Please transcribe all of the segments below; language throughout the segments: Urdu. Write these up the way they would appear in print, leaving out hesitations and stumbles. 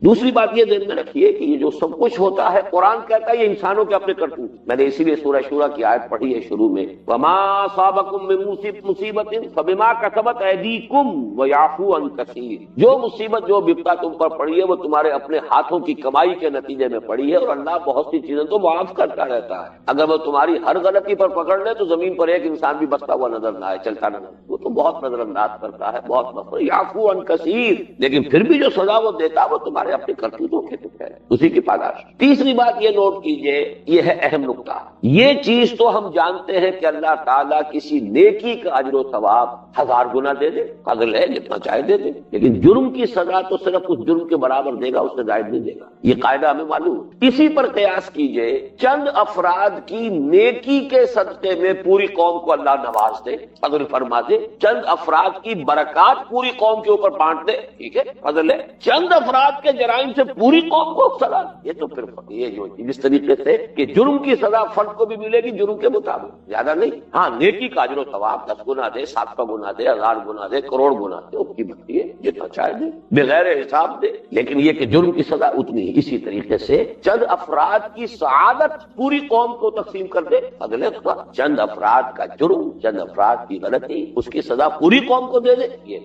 دوسری بات یہ ذہن میں رکھیے کہ یہ جو سب کچھ ہوتا ہے قرآن کہتا ہے یہ انسانوں کے اپنے کرتوت. میں نے اسی لیے سورہ شورى کی آیت پڑھی ہے شروع میں, وما اصابکم من مصیبت فبما کسبت ایدیکم ویعفو عن کثیر. جو مصیبت جو بپتا تم پر پڑی ہے وہ تمہارے اپنے ہاتھوں کی کمائی کے نتیجے میں پڑی ہے, اور اللہ بہت سی چیزیں تو معاف کرتا رہتا ہے. اگر وہ تمہاری ہر غلطی پر پکڑ لے تو زمین پر ایک انسان بھی بستا ہوا نظر نہ آئے, چلتا نہ آئے. وہ تو بہت نظر انداز کرتا ہے, بہت مغفر, یعفو عن کثیر. لیکن پھر بھی جو سزا وہ دیتا وہ تمہارے اپنے کرتوتوں کے ہے, اسی کی پاداش. تیسری بات یہ نوٹ کیجئے, یہ ہے اہم نقطہ. یہ چیز تو ہم جانتے ہیں کہ اللہ تعالیٰ کسی نیکی کا اجر و ثواب 1000 گنا دے دے, فضل ہے جتنا چاہے دے دے, لیکن جرم کی سزا تو صرف اس جرم کے برابر دے گا, اس سے زائد نہیں دے گا. یہ قاعدہ ہمیں معلوم ہے. اسی پر قیاس کیجئے, چند افراد کی نیکی کے صدقے میں پوری قوم کو اللہ نواز دے, فضل فرما دے. چند افراد کی برکات پوری قوم کے اوپر بانٹ دے, ٹھیک ہے, فضل ہے. چند افراد کے جرائم سے پوری قوم کو سزا, یہ تو پھر یہ جو جس طریقے سے کہ جرم کی سزا فرد کو بھی ملے گی جرم کے مطابق, زیادہ نہیں. ہاں نیکی کا اجر و ثواب 10 گنا دے, 700 گنا دے, 1000 گنا دے, کروڑ گنا دے, اس کی بنتی ہے, جتنا چاہے دے, بغیر حساب دے. لیکن یہ کہ جرم کی سزا اتنی ہی. اسی طریقے سے چند افراد کی سعادت پوری قوم کو تقسیم کر دے, اگلے چند افراد کا جرم, چند افراد کی غلطی, اس کی سزا پوری قوم کو دے دے. یہ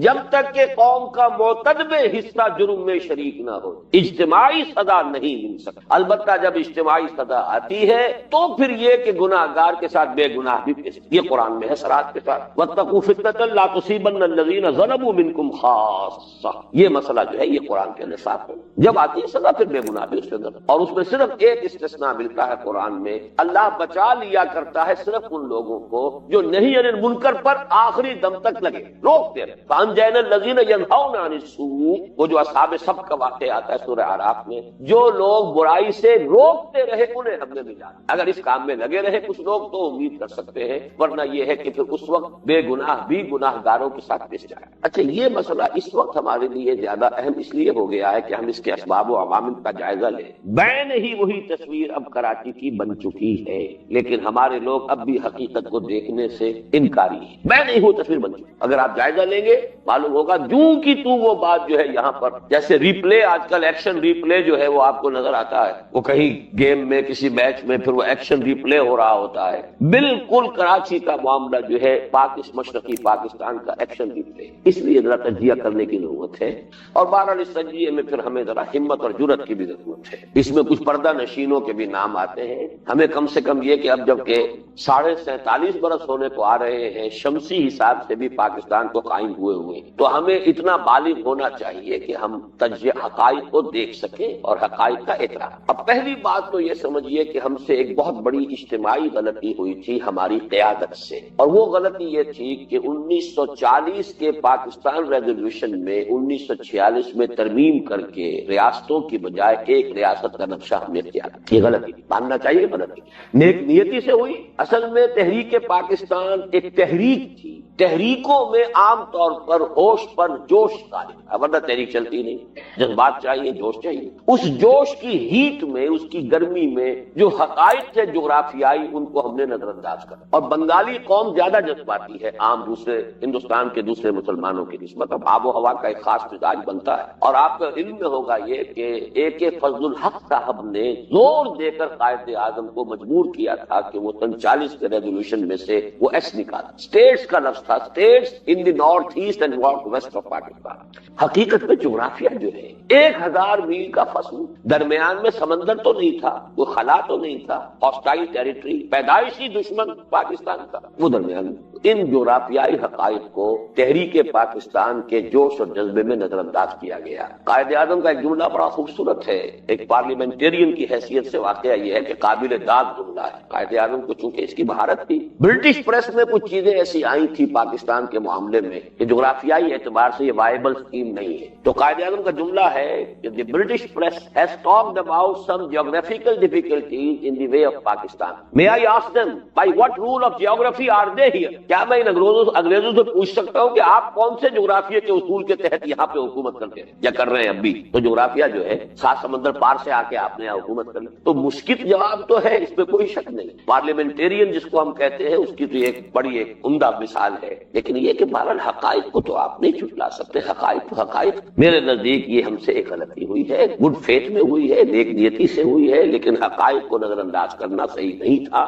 جب تک کہ قوم کا معتدب حصہ جرم میں شریک نہ ہو اجتماعی سزا نہیں مل سکتی. البتہ جب اجتماعی سزا آتی ہے تو پھر یہ کہ گناہ گار کے ساتھ بے گناہ بھی پیش, یہ قرآن میں ہے صراحت کے ساتھ, واتقوا فتنة لا تصيبن الذين ظلموا منكم خاصة. یہ مسئلہ جو ہے یہ قرآن کے نصاب ہے. جب آتی ہے سزا پھر بے گناہ بھی اس کے اندر, اور اس میں صرف ایک استثناء ملتا ہے قرآن میں, اللہ بچا لیا کرتا ہے صرف ان لوگوں کو جو نہیں عن المنکر پر آخری دم تک لگے, روکتے رہے. فانجینا الذین ینہون عن السوء, وہ جو اصحاب سبت کا واقعہ آتا ہے سورہ اعراف میں, جو لوگ برائی سے روکتے رہے انہیں ہم نے ملا. اگر اس کام میں لگے رہے کچھ لوگ تو امید کر سکتے ہیں, ورنہ یہ ہے کہ پھر اس وقت بے گناہ بھی گناہ گاروں کے ساتھ پیش جائے. اچھا, یہ مسئلہ اس وقت ہمارے لیے زیادہ اہم اس لیے ہو گیا ہے کہ ہم اس کے اسباب و عوامل کا جائزہ لیں. بین ہی وہی تصویر اب کراچی کی بن چکی ہے, لیکن ہمارے لوگ اب بھی حقیقت کو دیکھنے سے انکاری ہیں. بین ہی وہ تصویر بن چکی. اگر آپ جائزہ لیں گے معلوم ہوگا جوں کی تو وہ بات جو ہے یہاں پر, جیسے ریپلے آج کل ایکشن ریپلے جو ہے وہ آپ کو نظر آتا ہے, وہ کہیں گیم میں کسی میچ میں پھر وہ ایکشن ریپلے ہو رہا ہوتا ہے. بالکل کراچی کا معاملہ جو ہے مشرقی پاکستان کا ایکشن ریپلے. اس لیے ذرا تجزیہ کرنے کی ضرورت ہے, اور بہرحال اس تجزیے میں پھر ہمیں ذرا ہمت اور جرأت کی بھی ضرورت ہے. اس میں کچھ پردہ نشینوں کے بھی نام آتے ہیں. ہمیں کم سے کم یہ کہ اب جب کہ 47.5 برس ہونے کو آ رہے ہیں شمسی حساب سے بھی پاکستان کو قائم ہوئے, تو ہمیں اتنا بالغ ہونا چاہیے کہ ہم تجزیہ حقائق کو دیکھ سکیں اور حقائق کا اعتراف. اب پہلی بات تو یہ سمجھیے کہ ہم سے ایک بہت بڑی اجتماعی غلطی ہوئی تھی ہماری قیادت سے, اور وہ غلطی یہ تھی کہ 1940 کے پاکستان ریزولوشن میں 1946 میں ترمیم کر کے ریاستوں کی بجائے ایک ریاست کا نقشہ ہم نے کیا. یہ غلطی ماننا چاہیے, غلطی نیک نیتی سے ہوئی. اصل میں تحریک پاکستان ایک تحریک تھی. تحریکوں میں عام طور پر ہوش پر جوش غالب, ورنہ تحریک چلتی نہیں. جذبات چاہیے, جوش چاہیے. اس جوش کی ہیٹ میں, اس کی گرمی میں جو حقائق سے جغرافیائی ان کو ہم نے نظر انداز کر, اور بنگالی قوم زیادہ جذباتی ہے عام دوسرے ہندوستان کے دوسرے مسلمانوں کی نسبت. اب آب و ہوا کا ایک خاص مزاج بنتا ہے, اور آپ کا علم میں ہوگا یہ کہ اے فضل الحق صاحب نے زور دے کر قائد اعظم کو مجبور کیا تھا کہ وہ 40 کے ریزولوشن میں سے وہ ایس نکالا. اسٹیٹس کا لفظ تھا, states in the north east and north west of Pakistan. حقیقت میں جغرافیہ جو ہے 1000 میل کا فصل, درمیان میں سمندر تو نہیں تھا, وہ خلا تو نہیں تھا, ہاسٹائل ٹیریٹری, پیدائشی دشمن پاکستان کا, وہ درمیان میں. ان جغرافیائی حقائق کو تحریک پاکستان کے جوش اور جذبے میں نظر انداز کیا گیا. قائد اعظم کا ایک جملہ بڑا خوبصورت ہے, ایک پارلیمنٹرین کی حیثیت سے واقعہ یہ ہے کہ قابل داد جملہ ہے. قائد اعظم کو چونکہ اس کی مہارت تھی, برٹش پریس میں کچھ چیزیں ایسی آئی تھی پاکستان کے معاملے میں کہ جغرافیائی اعتبار سے یہ وائبل اسکیم نہیں ہے. تو قائد اعظم کا جملہ ہے کہ the British press has talked about some geographical difficulties in the way of Pakistan. May I ask them by what rule of geography are they here? کیا میں ان انگریزوں سے پوچھ سکتا ہوں کہ آپ کون سے جغرافیہ کے اصول کے تحت یہاں پہ حکومت کرتے ہیں یا کر رہے ہیں اب بھی؟ تو جغرافیہ جو ہے 7 سمندر پار سے آ کے آپ نے یہاں حکومت کر لی. تو مشکل جواب تو ہے, اس پہ کوئی شک نہیں. پارلیمنٹرین جس کو ہم کہتے ہیں اس کی تو ایک بڑی ایک عمدہ مثال ہے, لیکن یہ کہ بہرحال حقائق کو تو آپ نہیں جھٹلا سکتے. حقائق میرے نزدیک یہ ہم سے ایک غلطی ہوئی ہے، گڈ فیتھ میں ہوئی ہے، نیک نیتی سے ہوئی ہے، لیکن حقائق کو نظر انداز کرنا صحیح نہیں تھا۔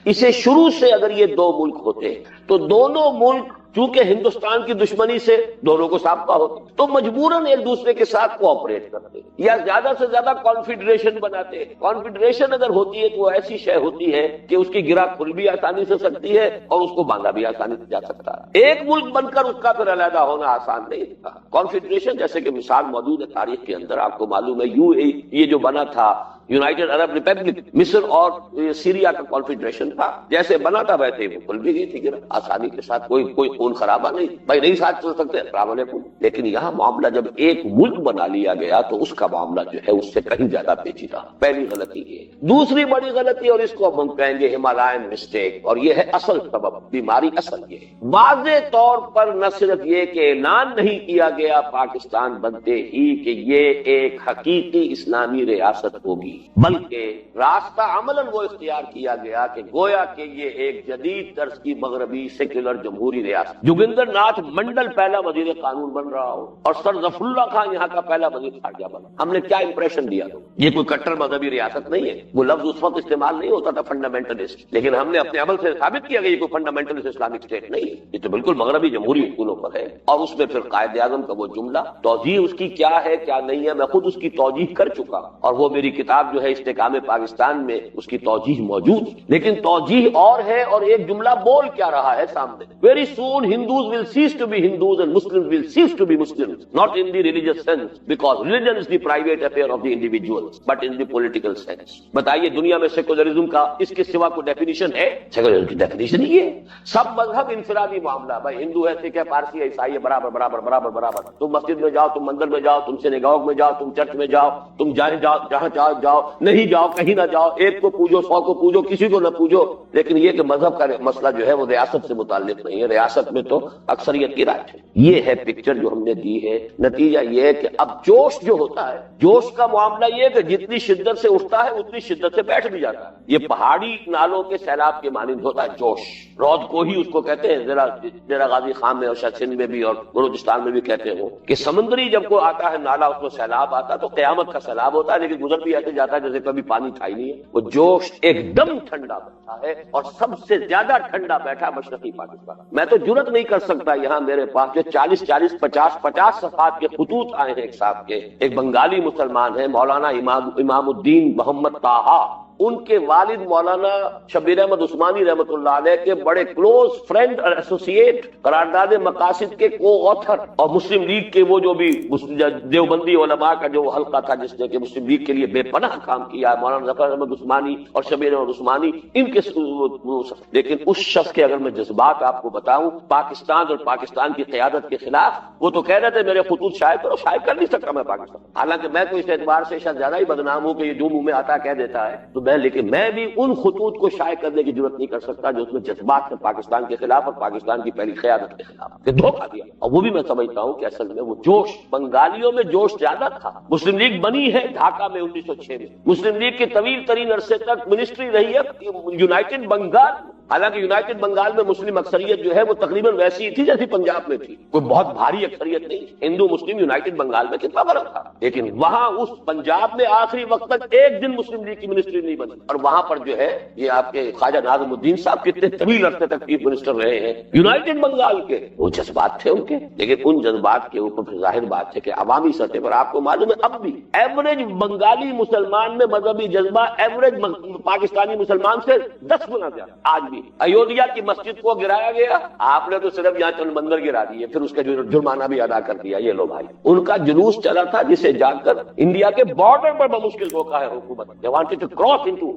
اسے شروع سے اگر یہ دو ملک ہوتے تو دونوں ملک چونکہ ہندوستان کی دشمنی سے دونوں کو سابقہ ہوتے تو مجبوراً ایک دوسرے کے ساتھ کوآپریٹ کرتے یا زیادہ سے زیادہ کانفیڈریشن بناتے۔ کانفیڈریشن اگر ہوتی ہے تو وہ ایسی شے ہوتی ہے کہ اس کی گرہ کھل بھی آسانی سے سکتی ہے اور اس کو باندھا بھی آسانی سے جا سکتا ہے۔ ایک ملک بن کر اس کا پھر علیحدہ ہونا آسان نہیں تھا۔ کانفیڈریشن جیسے کہ مثال موجود ہے تاریخ کے اندر، آپ کو معلوم ہے یہ جو بنا تھا یونائٹڈ عرب ریپبلک، مصر اور سیریا کا کانفیڈریشن تھا، جیسے بنا تھا ویسے وہ کھل بھی گئی تھی گرہ آسانی کے ساتھ، کوئی خون خرابہ نہیں، بھائی نہیں ساتھ چل سکتے السلام علیکم۔ لیکن یہاں معاملہ جب ایک ملک بنا لیا گیا تو اس کا معاملہ جو ہے اس سے کہیں زیادہ پیچیدہ۔ پہلی غلطی یہ۔ دوسری بڑی غلطی، اور اس کو ہم کہیں گے ہمالائن مسٹیک، اور یہ ہے اصل سبب، بیماری اصل یہ ہے۔ واضح طور پر نہ صرف یہ کہ اعلان نہیں کیا گیا پاکستان بنتے ہی کہ یہ ایک حقیقی اسلامی ریاست ہوگی، بلکہ راستہ عملاً وہ اختیار کیا گیا کہ گویا کہ یہ ایک جدید طرز کی مغربی سیکولر جمہوری ریاست۔ جوگندر ناتھ منڈل پہلا وزیر قانون بن رہا ہو اور سر ظفر اللہ خان یہاں کا پہلا وزیر خارجہ بنا، ہم نے کیا امپریشن دیا؟ یہ کوئی کٹر مذہبی ریاست نہیں ہے، وہ لفظ اس وقت استعمال نہیں ہوتا تھا فنڈامنٹلسٹ، لیکن ہم نے اپنے عمل سے ثابت کیا کہ یہ کوئی فنڈامنٹلسٹ اسلامک اسٹیٹ نہیں ہے، یہ تو بالکل مغربی جمہوری اصولوں پر ہے۔ اور اس میں پھر قائد اعظم کا وہ جملہ، توجیہ اس کی کیا ہے کیا نہیں ہے، میں خود اس کی توجیہ کر چکا، اور وہ میری کتاب جو ہے استحکام پاکستان میں اس کی توجیہ موجود، لیکن توجیہ اور ہے اور ایک جملہ بول کیا رہا ہے سامنے، very soon Hindus will cease to be Hindus and Muslims will cease to be Muslims, not in the religious sense because religion is the private affair of the individual but in the political sense. بتائیے دنیا میں سیکولرزم کا اس کے سوا کوئی ڈیفینیشن ہے؟ سیکولرزم کی ڈیفینیشن یہ ہے سب مذہب انفرادی معاملہ، بھائی ہندو ہے، سکھ ہے، پارسی ہے، عیسائی ہے، برابر برابر برابر برابر، تم مسجد میں جاؤ، تم مندر میں جاؤ، تم سینیگاگ میں جاؤ، تم چرچ میں جاؤ، تم جہاں جاؤ، نہیں جاؤ کہیں نہ جاؤ، ایک کو پوجو، 100 کو پوجو، کسی کو نہ پوجو، لیکن یہ کہ مذہب کا مسئلہ جو ہے وہ ریاست سے متعلق نہیں ہے، ریاست میں تو اکثریت کی رائے ہے۔ یہ ہے پکچر جو ہم نے دی ہے۔ نتیجہ یہ ہے کہ اب جوش جو ہوتا ہے، جوش کا معاملہ یہ ہے کہ جتنی شدت سے اٹھتا ہے اتنی شدت سے بیٹھ بھی جاتا ہے، یہ پہاڑی نالوں کے سیلاب کے مانند ہوتا ہے جوش، رود کو ہی اس کو کہتے ہیں، ذرا غازی خان میں اور شاید سندھ میں بھی اور بلوچستان میں بھی کہتے ہو کہ سمندری جب کوئی آتا ہے نالا اس کو سیلاب آتا ہے تو قیامت کا سیلاب ہوتا ہے، لیکن گزر بھی ایسے جاتا ہے جیسے کبھی پانی تھا ہی نہیں ہے۔ وہ جوش ایک دم ٹھنڈا بیٹھا ہے اور سب سے زیادہ ٹھنڈا بیٹھا مشرقی پاکستان۔ میں تو جرت نہیں کر سکتا، یہاں میرے پاس جو 40 صفحات کے خطوط آئے ہیں ایک صاحب کے، ایک بنگالی مسلمان ہیں مولانا امام الدین محمد طاہا، ان کے والد مولانا شبیر احمد عثمانی رحمۃ اللہ علیہ کے بڑے کلوز فرینڈ اور ایسوسیٹ، قرارداد مقاصد کے کو آتھر، اور مسلم لیگ کے وہ جو بھی دیوبندی علماء کا جو حلقہ تھا جس نے کہ مسلم لیگ کے لیے بے پناہ کام کیا، مولانا ظفر احمد عثمانی اور شبیر احمد عثمانی، ان کے لیکن اس شخص کے اگر میں جذبات آپ کو بتاؤں پاکستان اور پاکستان کی قیادت کے خلاف، وہ تو کہہ رہے تھے میرے خطوط شائع کرو، شائع کر نہیں سکتا میں پاکستان، حالانکہ میں تو اس اعتبار سے شاید زیادہ ہی بدنام ہوں کہ یہ جو منہ میں آتا کہہ دیتا ہے، تو لیکن میں بھی ان خطوط کو شائع کرنے کی ضرورت نہیں کر سکتا جو اس میں جذبات میں پاکستان کے خلاف اور پاکستان کی پہلی قیادت کے خلاف کہ دھوکہ دیا، اور وہ بھی میں سمجھتا ہوں کہ اصل میں وہ جوش، بنگالیوں میں جوش زیادہ تھا۔ مسلم لیگ بنی ہے ڈھاکہ میں 1906 میں، مسلم لیگ کی طویل ترین عرصے تک منسٹری رہی ہے یونائٹڈ بنگال، حالانکہ یونائٹڈ بنگال میں مسلم اکثریت جو ہے وہ تقریباً ویسی ہی تھی جیسی پنجاب میں تھی، کوئی بہت بھاری اکثریت نہیں، ہندو مسلم یونائٹڈ بنگال میں کتنا فرق تھا، لیکن وہاں اس پنجاب میں آخری وقت تک ایک دن مسلم لیگ کی منسٹری نہیں بنی، اور وہاں پر جو ہے یہ آپ کے خواجہ ناظم الدین صاحب کتنے طویل عرصے تک چیف منسٹر رہے ہیں یونائٹڈ بنگال کے، وہ جذبات تھے ان کے، لیکن ان جذبات کے اوپر پھر ظاہر بات ہے کہ عوامی سطح پر آپ کو معلوم ہے اب بھی ایوریج بنگالی مسلمان میں مذہبی جذبہ ایوریج پاکستانی مسلمان سے 10 گنا زیادہ آج بھی۔ ایودھیا کی مسجد کو گرایا گیا، آپ نے تو صرف یہاں چند بندر گرا دیے، پھر اس کا جرمانہ بھی ادا کر دیا، یہ لو بھائی ان کا جلوس چلا تھا جسے جا کر انڈیا کے بارڈر پر بمشکل روکا ہے حکومت، they wanted to cross into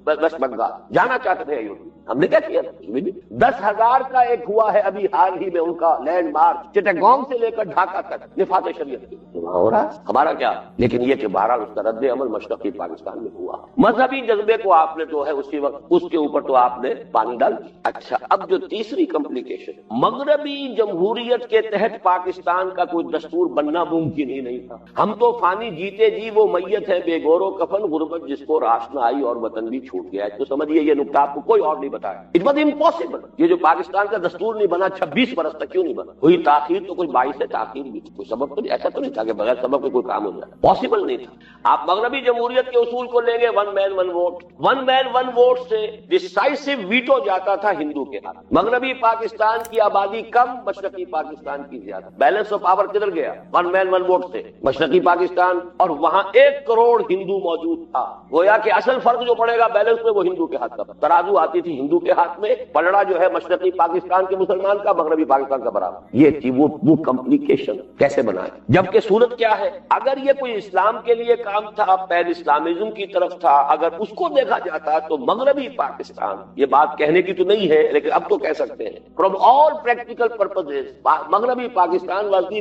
West Bengal, جانا چاہتے تھے ایودھیا، ہم نے کیا کیا تھا؟ 10,000 کا ایک ہوا ہے ابھی حال ہی میں ان کا لینڈ مارچ چٹاگانگ سے لے کر ڈھاکہ تک نفاذ شریعت ہو رہا ہے، ہمارا کیا، لیکن یہ کہ بہرحال اس کا رد عمل مشرقی پاکستان میں ہوا، مذہبی جذبے کو آپ نے جو ہے اسی وقت اس کے اوپر تو آپ نے پانی ڈال دیا۔ اچھا اب جو تیسری کمپلیکیشن، مغربی جمہوریت کے تحت پاکستان کا کوئی دستور بننا ممکن ہی نہیں تھا، ہم تو فانی جیتے جی وہ میت ہے بے گور و کفن، غربت جس کو راش نہ آئی اور وطن بھی چھوٹ گیا ہے، تو سمجھیے یہ نقطہ آپ کو کوئی اور نہیں بتایا. It was impossible. یہ جو پاکستان کا دستور نہیں بنا 26 برس تک کیوں نہیں بنا؟ ہوئی تاخیر تو کوئی باعث تاخیر بھی تھی, کوئی سبب تو نہیں, ایسا تو نہیں تھا کہ بغیر سبب کے کوئی کام ہو جائے, پاسبل نہیں تھا. آپ مغربی جمہوریت کے اصول کو لیں گے, ون مین ون ووٹ, ون مین ون ووٹ سے ڈسائسو ویٹو جاتا تھا ہندو کے ہاتھ. مغربی پاکستان کی آبادی کم, مشرقی پاکستان کی زیادہ, بیلنس آف پاور کدھر گیا؟ ون مین ون ووٹ سے مشرقی پاکستان, اور وہاں 1 کروڑ ہندو موجود تھا. گویا کہ اصل فرق جو پڑے گا بیلنس میں وہ ہندو کے ہاتھ کا, ترازو آتی تھی ہندو کے ہاتھ میں, پلڑا جو ہے مشرقی پاکستان کے مسلمان کا, مغربی پاکستان کا برابر. یہ تھی وہ کمپلیکیشن کیسے بنائے. جبکہ صورت کیا ہے, اگر یہ کوئی اسلام کے لیے کام تھا, پین اسلامزم کی طرف تھا, اگر اس کو دیکھا جاتا تو مغربی پاکستان, یہ بات کہنے کی تو نہیں ہے لیکن اب تو کہہ سکتے ہیں, فرام آل پریکٹیکل پرپزز مغربی پاکستان واز دی